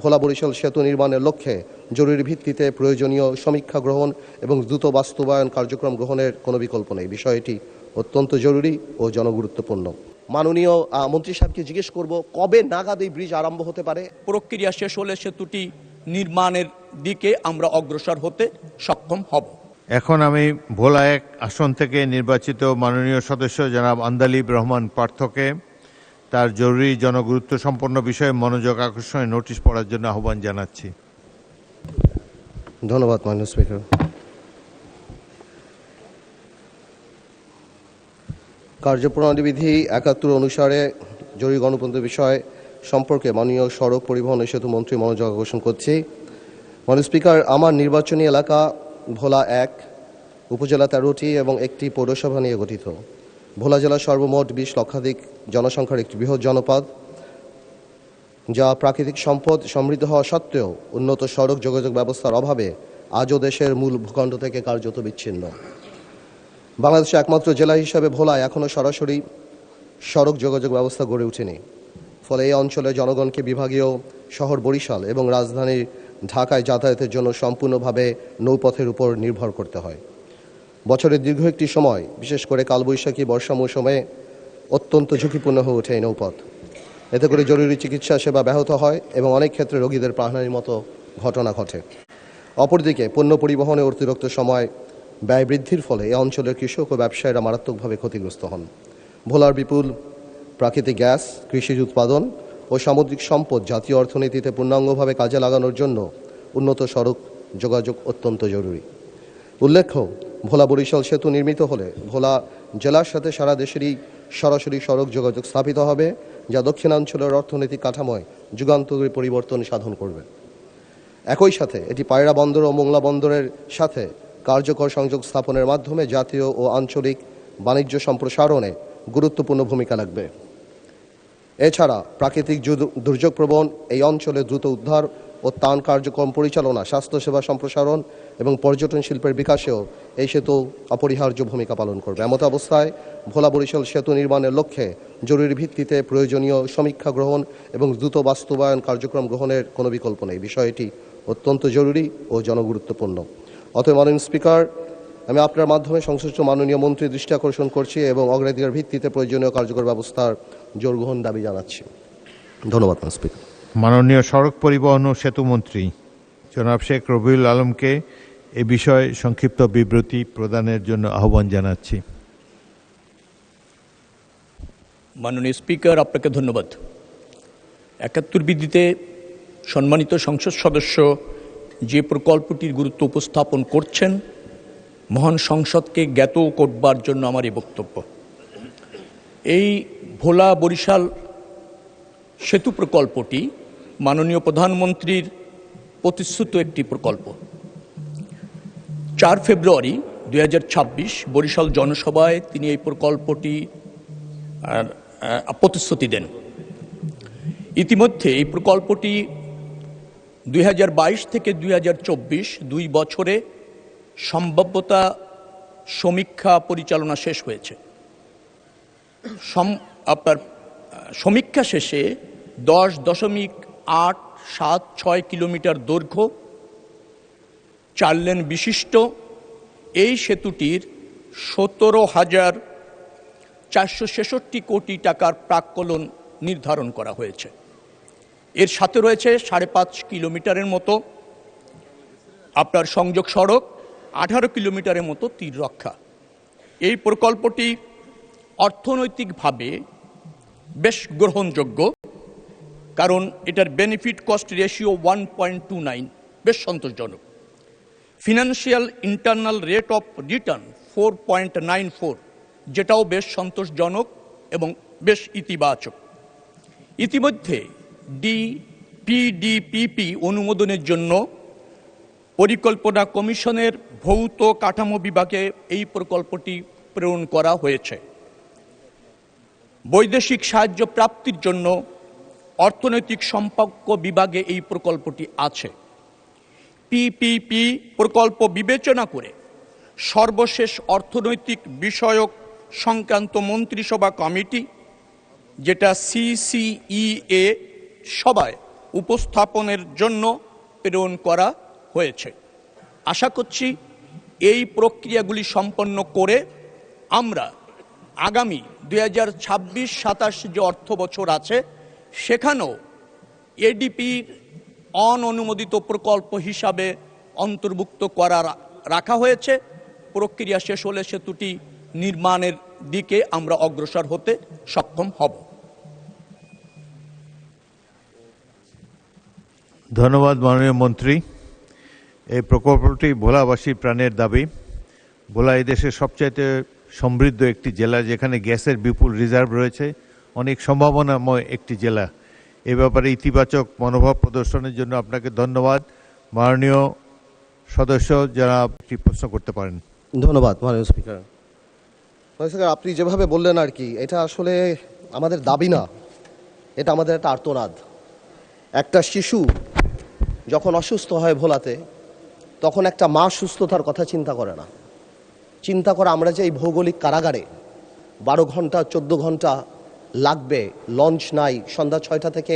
ভোলা বরিশাল সেতু নির্মাণের লক্ষ্যে জরুরি ভিত্তিতে প্রয়োজনীয় সমীক্ষা গ্রহণ এবং দ্রুত বাস্তবায়ন কার্যক্রম গ্রহণের কোনো বিকল্প নেই। বিষয়টি অত্যন্ত জরুরি ও জনগুরুত্বপূর্ণ। মাননীয় মন্ত্রী সাহেবকে জিজ্ঞেস করব, কবে নাগাদ এই ব্রিজ আরম্ভ হতে পারে? প্রক্রিয়া শেষ হলে সেতুটি নির্মাণের দিকে আমরা অগ্রসর হতে সক্ষম হব। এখন আমি ভোলা 1 আসন থেকে নির্বাচিত মাননীয় সদস্য জনাব আন্দালিব রহমান পার্থকে তার জরুরি জনগুরুত্ব সম্পন্ন বিষয়ে মনোযোগ আকর্ষণের নোটিশ পড়ার জন্য আহ্বান জানাচ্ছি। ধন্যবাদ মাননীয় স্পিকার। কার্যপ্রণালী বিধি 71 অনুসারে জরুরি গণতন্ত্র বিষয় সম্পর্কে মাননীয় সড়ক পরিবহন ও সেতু মন্ত্রী মনোযোগ আকর্ষণ করছি। মাননীয় স্পিকার, আমার নির্বাচনী এলাকা ভোলা 1, উপজেলা 13টি এবং একটি পৌরসভা নিয়ে গঠিত। ভোলা জেলা সর্বমোট 20 লক্ষাধিক জনসংখ্যার একটি বৃহৎ জনপদ, যা প্রাকৃতিক সম্পদ সমৃদ্ধ হওয়া সত্ত্বেও উন্নত সড়ক যোগাযোগ ব্যবস্থার অভাবে আজও দেশের মূল ভূখণ্ড থেকে কার্যত বিচ্ছিন্ন। বাংলাদেশের একমাত্র জেলা হিসাবে ভোলায় এখনও সরাসরি সড়ক যোগাযোগ ব্যবস্থা গড়ে ওঠেনি। ফলে এই অঞ্চলের জনগণকে বিভাগীয় শহর বরিশাল এবং রাজধানী ঢাকায় যাতায়াতের জন্য সম্পূর্ণভাবে নৌপথের উপর নির্ভর করতে হয়। বছরের দীর্ঘ একটি সময়, বিশেষ করে কালবৈশাখী বর্ষা মৌসুমে অত্যন্ত ঝুঁকিপূর্ণ হয়ে ওঠে এই নৌপথ। এতে করে জরুরি চিকিৎসা সেবা ব্যাহত হয় এবং অনেক ক্ষেত্রে রোগীদের প্রাণহানির মতো ঘটনা ঘটে। অপরদিকে পণ্য পরিবহনে অতিরিক্ত সময় ব্যয় বৃদ্ধির ফলে এই অঞ্চলের কৃষক ও ব্যবসায়ীরা মারাত্মকভাবে ক্ষতিগ্রস্ত হন। ভোলার বিপুল প্রাকৃতিক গ্যাস, কৃষিজ উৎপাদন ও সামুদ্রিক সম্পদ জাতীয় অর্থনীতিতে পূর্ণাঙ্গভাবে কাজে লাগানোর জন্য উন্নত সড়ক যোগাযোগ অত্যন্ত জরুরি। উল্লেখ্য, ভোলা বরিশাল সেতু নির্মিত হলে ভোলা জেলার সাথে সারা দেশেরই সরাসরি সড়ক যোগাযোগ স্থাপিত হবে, যা দক্ষিণাঞ্চলের অর্থনৈতিক কাঠামোয় যুগান্তকারী পরিবর্তন সাধন করবে। একই সাথে এটি পায়রা বন্দর ও মোংলা বন্দরের সাথে কার্যকর সংযোগ স্থাপনের মাধ্যমে জাতীয় ও আঞ্চলিক বাণিজ্য সম্প্রসারণে গুরুত্বপূর্ণ ভূমিকা রাখবে। এছাড়া প্রাকৃতিক দুর্যোগপ্রবণ এই অঞ্চলে দ্রুত উদ্ধার ও ত্রাণ কার্যক্রম পরিচালনা, স্বাস্থ্যসেবা সম্প্রসারণ এবং পর্যটন শিল্পের বিকাশেও এই সেতু অপরিহার্য ভূমিকা পালন করবে। এমত অবস্থায় ভোলা বরিশাল সেতু নির্মাণের লক্ষ্যে জরুরি ভিত্তিতে প্রয়োজনীয় সমীক্ষা গ্রহণ এবং দ্রুত বাস্তবায়ন কার্যক্রম গ্রহণের কোনো বিকল্প নেই। বিষয়টি অত্যন্ত জরুরি ও জনগুরুত্বপূর্ণ। অতএব মাননীয় স্পিকার, আমি আপনার মাধ্যমে সংশ্লিষ্ট মাননীয় মন্ত্রীর দৃষ্টি আকর্ষণ করছি এবং অগ্রাধিকার ভিত্তিতে প্রয়োজনীয় কার্যকর ব্যবস্থার জোর গ্রহণ দাবি জানাচ্ছি। ধন্যবাদ মাননীয় স্পিকার। মাননীয় সড়ক পরিবহন ও সেতু মন্ত্রী জনাব শেখ রবিউল আলমকে এ বিষয়ে সংক্ষিপ্ত বিবৃতি প্রদানের জন্য আহ্বান জানাচ্ছি। মাননীয় স্পিকার, আপনাকে ধন্যবাদ। 71 বিধিতে সম্মানিত সংসদ সদস্য যে প্রকল্পটির গুরুত্ব উপস্থাপন করছেন, মহান সংসদকে জ্ঞাত করবার জন্য আমার এই বক্তব্য। এই ভোলা বরিশাল সেতু প্রকল্পটি মাননীয় প্রধানমন্ত্রীর প্রতিশ্রুত একটি প্রকল্প। 4 ফেব্রুয়ারি 2026 বরিশাল জনসভায় তিনি এই প্রকল্পটি প্রতিশ্রুতি দেন। ইতিমধ্যে এই প্রকল্পটি 2022 থেকে 2024 2 বছরে সম্ভাব্যতা সমীক্ষা পরিচালনা শেষ হয়েছে। আপনার সমীক্ষা শেষে 10.876 কিলোমিটার দৈর্ঘ্য, 4 লেন বিশিষ্ট এই সেতুটির 17,466 কোটি টাকার প্রাক্কলন নির্ধারণ করা হয়েছে। এর সাথে রয়েছে 5.5 কিলোমিটারের মতো আপনার সংযোগ সড়ক, 18 কিলোমিটারের মতো তীর রক্ষা। এই প্রকল্পটি অর্থনৈতিকভাবে বেশ গ্রহণযোগ্য, কারণ এটার বেনিফিট কস্ট রেশিও 1.29 বেশ সন্তোষজনক। Financial internal rate of return 4.94, যেটাও বেশ সন্তোষজনক এবং বেশ ইতিবাচক। ইতিমধ্যে ডিপিডিপিপি অনুমোদনের জন্য পরিকল্পনা কমিশনের ভৌত কাঠামো বিভাগে এই প্রকল্পটি প্রেরণ করা হয়েছে। বৈদেশিক সাহায্য প্রাপ্তির জন্য অর্থনৈতিক সম্পর্ক বিভাগে এই প্রকল্পটি আছে। পিপিপি প্রকল্প বিবেচনা করে সর্বশেষ অর্থনৈতিক বিষয়ক সংক্রান্ত মন্ত্রিসভা কমিটি, যেটা সিসিইএ সভায় উপস্থাপনের জন্য প্রেরণ করা হয়েছে। আশা করছি এই প্রক্রিয়াগুলি সম্পন্ন করে আমরা আগামী 2026-27 যে অর্থ বছর আছে সেখানেও এডিপির অননুমোদিত প্রকল্প হিসাবে অন্তর্ভুক্ত করা রাখা হয়েছে। প্রক্রিয়া শেষ হলে সেতুটি নির্মাণের দিকে আমরা অগ্রসর হতে সক্ষম হব। ধন্যবাদ মাননীয় মন্ত্রী। এই প্রকল্পটি ভোলাবাসীর প্রাণের দাবি। ভোলা এই দেশের সবচাইতে সমৃদ্ধ একটি জেলা, যেখানে গ্যাসের বিপুল রিজার্ভ রয়েছে, অনেক সম্ভাবনাময় একটি জেলা। এ ব্যাপারে ইতিবাচক মনোভাব প্রদর্শনের জন্য আপনাকে ধন্যবাদ। মাননীয় সদস্য যারা একটি প্রশ্ন করতে পারেন। ধন্যবাদ মাননীয় স্পিকার। মাননীয় স্পিকার, আপনি যেভাবে বললেন আর কি, এটা আসলে আমাদের দাবি না, এটা আমাদের একটা আর্তনাদ। একটা শিশু যখন অসুস্থ হয় ভোলাতে, তখন একটা মা সুস্থতার কথা চিন্তা করে না। চিন্তা করে আমরা যে এই ভৌগোলিক কারাগারে 12 ঘন্টা 14 ঘন্টা লাগবে, লঞ্চ নাই, সন্ধ্যা 6টা থেকে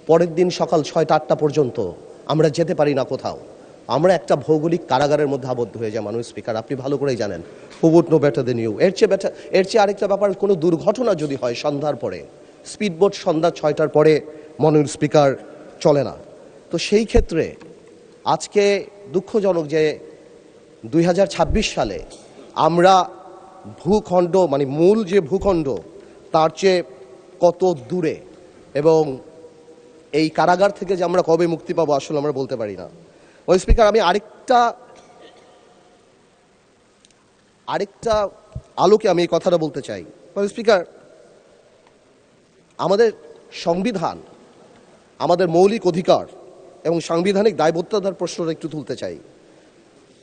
পরের দিন সকাল 6টা-8টা পর্যন্ত আমরা যেতে পারি না কোথাও। আমরা একটা ভৌগোলিক কারাগারের মধ্যে আবদ্ধ হয়ে যায় মাননীয় স্পিকার, আপনি ভালো করেই জানেন। Who would know better than you. এর চেয়ে আরেকটা ব্যাপার, কোনো দুর্ঘটনা যদি হয় সন্ধ্যার পরে, স্পিডবোট সন্ধ্যা 6টার পরে মাননীয় স্পিকার চলে না। তো সেই ক্ষেত্রে আজকে দুঃখজনক যে 2026 সালে আমরা ভূখণ্ড, মানে মূল যে ভূখণ্ড তার চেয়ে কত দূরে, এবং এই কারাগার থেকে যে আমরা কবে মুক্তি পাবো আসলে আমরা বলতে পারি না। ওই স্পিকার, আমি আরেকটা আলোকে আমি এই কথাটা বলতে চাই। স্পিকার, আমাদের সংবিধান, আমাদের মৌলিক অধিকার এবং সাংবিধানিক দায়বদ্ধতার প্রশ্নটা একটু তুলতে চাই।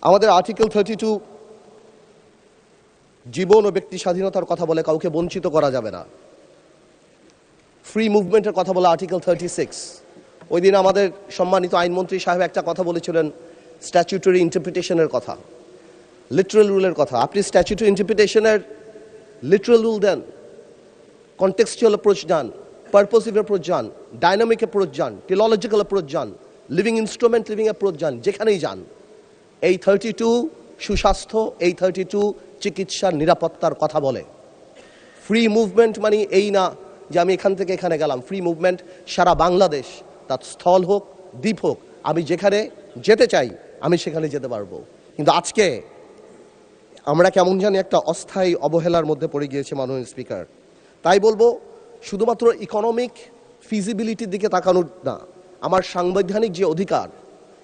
আমাদের আর্টিকেল 32 জীবন ও ব্যক্তি স্বাধীনতার কথা বলে, কাউকে বঞ্চিত করা যাবে না। ফ্রি মুভমেন্টের কথা বলে আর্টিকেল 36। ওই দিন আমাদের সম্মানিত আইনমন্ত্রী সাহেব একটা কথা বলেছিলেন, স্ট্যাচুটরি ইন্টারপ্রিটেশনের কথা, লিটারাল রুলের কথা। আপনি স্ট্যাচুটরি ইন্টারপ্রিটেশনের লিটারাল রুল দেন, কনটেক্সচুয়াল অ্যাপ্রোচ যান, পারপোসিভ অ্যাপ্রোচ যান, ডাইনামিক অ্যাপ্রোচ যান, টিলোলজিক্যাল অ্যাপ্রোচ যান, লিভিং ইনস্ট্রুমেন্ট লিভিং অ্যাপ্রোচ যান, যেখানেই যান। এই 32 সুস্বাস্থ্য, এই 32 চিকিৎসার নিরাপত্তার কথা বলে। ফ্রি মুভমেন্ট মানে এই না যে আমি এখান থেকে এখানে গেলাম। ফ্রি মুভমেন্ট সারা বাংলাদেশ, তার স্থল হোক দ্বীপ হোক, আমি যেখানে যেতে চাই আমি সেখানে যেতে পারবো। কিন্তু আজকে আমরা কেমন জানি একটা অস্থায়ী অবহেলার মধ্যে পড়ে গিয়েছে মাননীয় স্পিকার। তাই বলবো, শুধুমাত্র ইকোনমিক ফিজিবিলিটির দিকে তাকানোর না, আমার সাংবিধানিক যে অধিকার,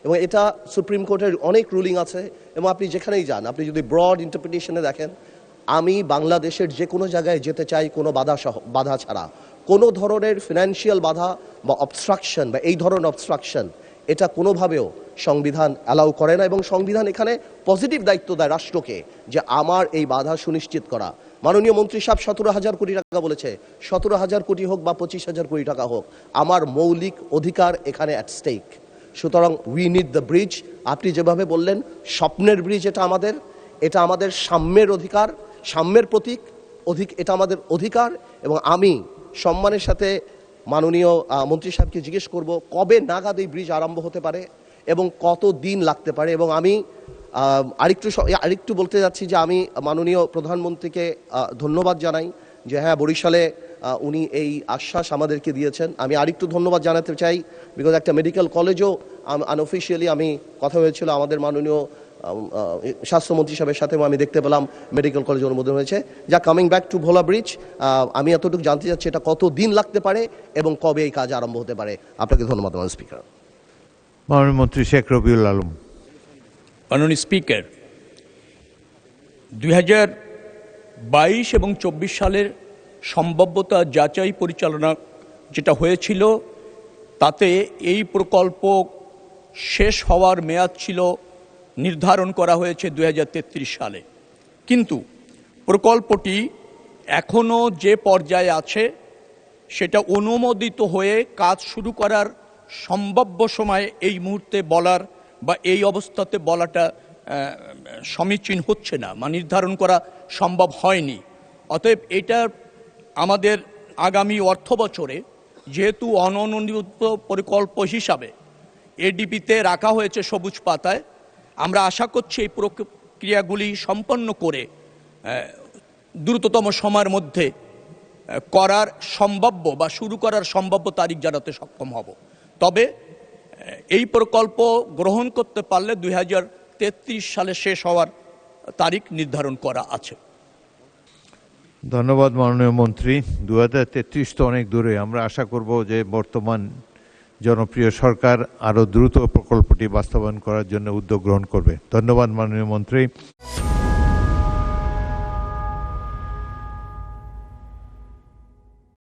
এবং এটা সুপ্রিম কোর্টের অনেক রুলিং আছে, এবং আপনি যেখানেই যান, আপনি যদি ব্রড ইন্টারপ্রিটেশনে দেখেন, আমি বাংলাদেশের যে কোনো জায়গায় যেতে চাই কোনো বাধা ছাড়া। কোনো ধরনের ফিনান্সিয়াল বাধা বা অবস্ট্রাকশন বা এই ধরনের অবস্ট্রাকশন এটা কোনোভাবেও সংবিধান অ্যালাউ করে না, এবং সংবিধান এখানে পজিটিভ দায়িত্ব দেয় রাষ্ট্রকে যে আমার এই বাধা সুনিশ্চিত করা। মাননীয় মন্ত্রী সাহেব 17,000 কোটি টাকা বলেছে, 17,000 কোটি হোক বা 25,000 কোটি টাকা হোক, আমার মৌলিক অধিকার এখানে অ্যাট স্টেক। সুতরাং উই নিড দ্য ব্রিজ। আপনি যেভাবে বললেন স্বপ্নের ব্রিজ, এটা আমাদের সাম্যের অধিকার, সাম্যের প্রতীক, এটা আমাদের অধিকার। এবং আমি সম্মানের সাথে মাননীয় মন্ত্রী সাহেবকে জিজ্ঞেস করব কবে নাগাদ এই ব্রিজ আরম্ভ হতে পারে এবং কত দিন লাগতে পারে। এবং আমি আরেকটু বলতে যাচ্ছি যে আমি মাননীয় প্রধানমন্ত্রীকে ধন্যবাদ জানাই যে হ্যাঁ, বরিশালে উনি এই আশ্বাস আমাদেরকে দিয়েছেন। আমি আরেকটু ধন্যবাদ জানাতে চাই, বিকজ একটা মেডিকেল কলেজও আনঅফিসিয়ালি আমি কথা হয়েছিল আমাদের মাননীয় স্বাস্থ্যমন্ত্রী সাহেবের সাথেও আমি দেখতে পেলাম মেডিকেল কলেজ অনুমোদন হয়েছে। যা coming back to Bhola bridge, আমি এতটুকু জানতে চাচ্ছি এটা কত দিন লাগতে পারে এবং কবে এই কাজ আরম্ভ হতে পারে। আপনাকে ধন্যবাদ মাননীয় স্পিকার। মাননীয় মন্ত্রী শেখ রবিউল আলম। মাননীয় স্পিকার, 2022 এবং 24 সালের সম্ভাব্যতা যাচাই পরিচালনা যেটা হয়েছিল, তাতে এই প্রকল্প শেষ হওয়ার মেয়াদ ছিল নির্ধারণ করা হয়েছে 2033 সালে। কিন্তু প্রকল্পটি এখনও যে পর্যায়ে আছে সেটা অনুমোদিত হয়ে কাজ শুরু করার সম্ভাব্য সময় এই মুহূর্তে বলার বা এই অবস্থাতে বলাটা সমীচীন হচ্ছে না, বা নির্ধারণ করা সম্ভব হয়নি। অতএব এটা আমাদের আগামী অর্থ বছরে যেহেতু অননুমোদিত প্রকল্প হিসাবে এডিপিতে রাখা হয়েছে সবুজ পাতায়, আমরা আশা করছি এই প্রক্রিয়াগুলি সম্পন্ন করে দ্রুততম সময়ের মধ্যে করার সম্ভাব্য বা শুরু করার সম্ভাব্য তারিখ জানাতে সক্ষম হব। তবে এই প্রকল্প গ্রহণ করতে পারলে 2033 সালে শেষ হওয়ার তারিখ নির্ধারণ করা আছে। ধন্যবাদ মাননীয় মন্ত্রী। 2033 তো অনেক দূরে। আমরা আশা করব যে বর্তমান জনপ্রিয় সরকার আরও দ্রুত প্রকল্পটি বাস্তবায়ন করার জন্য উদ্যোগ গ্রহণ করবে। ধন্যবাদ মাননীয় মন্ত্রী।